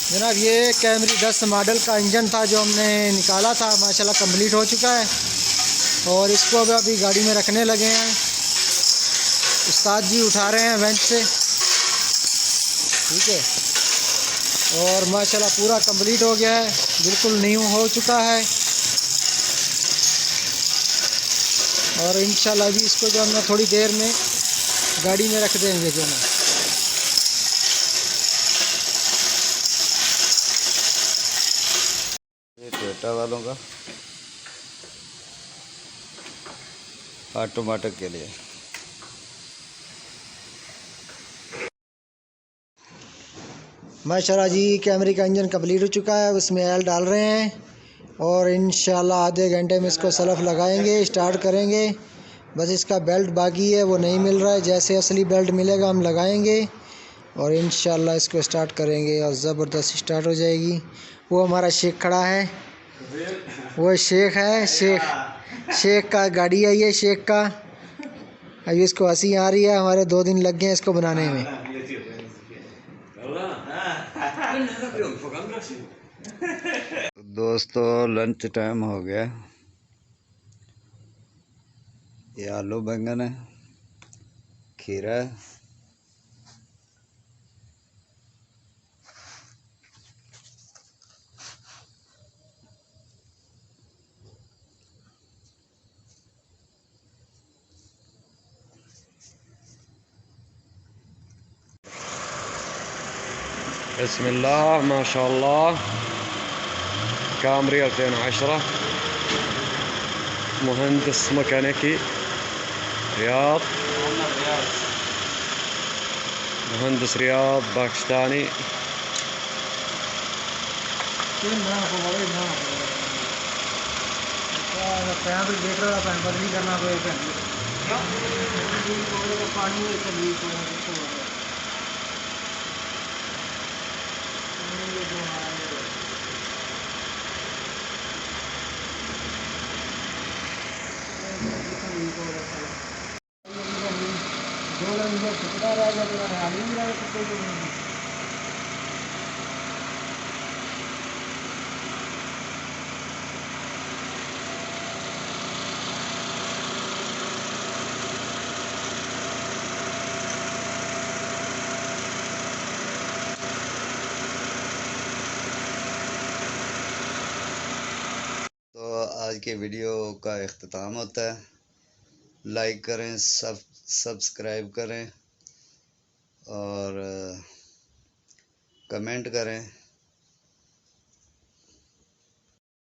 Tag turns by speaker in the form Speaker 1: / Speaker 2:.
Speaker 1: जनाब ये Camry 10 model का इंजन था जो हमने निकाला था, माशाल्लाह कंप्लीट हो चुका है और इसको अभी गाड़ी में रखने लगे हैं। उस्ताद जी उठा रहे हैं बेंच से, ठीक है। और माशाल्लाह पूरा कंप्लीट हो गया है, बिल्कुल न्यू हो चुका है। और इंशाल्लाह अभी इसको जो हम थोड़ी देर में गाड़ी में रख देंगे जो ना।
Speaker 2: ये टोयोटा वालों का ऑटोमेटिक के लिए
Speaker 1: माशाल्लाह जी कैमरे का इंजन कंप्लीट हो चुका है, उसमें ऑयल डाल रहे हैं और इंशाल्लाह आधे घंटे में इसको सलफ लगाएंगे, स्टार्ट करेंगे। बस इसका बेल्ट बाकी है, वो नहीं मिल रहा है। जैसे असली बेल्ट मिलेगा हम लगाएंगे और इंशाल्लाह इसको स्टार्ट करेंगे और ज़बरदस्त स्टार्ट हो जाएगी। वो हमारा शेख खड़ा है, वो शेख है, शेख का गाड़ी है ये, शेख का। अभी इसको हंसी आ रही है, हमारे 2 दिन लग गए हैं इसको बनाने में।
Speaker 2: दोस्तों लंच टाइम हो गया। ये आलू बैंगन है, खीरा है, बिस्मिल्लाह माशाअल्लाह। कामरी 2010 मुहंदिस मकैनिकी रियाद, मुहंदिस रियाद पाकिस्तानी। तो आज के वीडियो का इख्तिताम होता है। लाइक करें, सब्सक्राइब करें और कमेंट करें।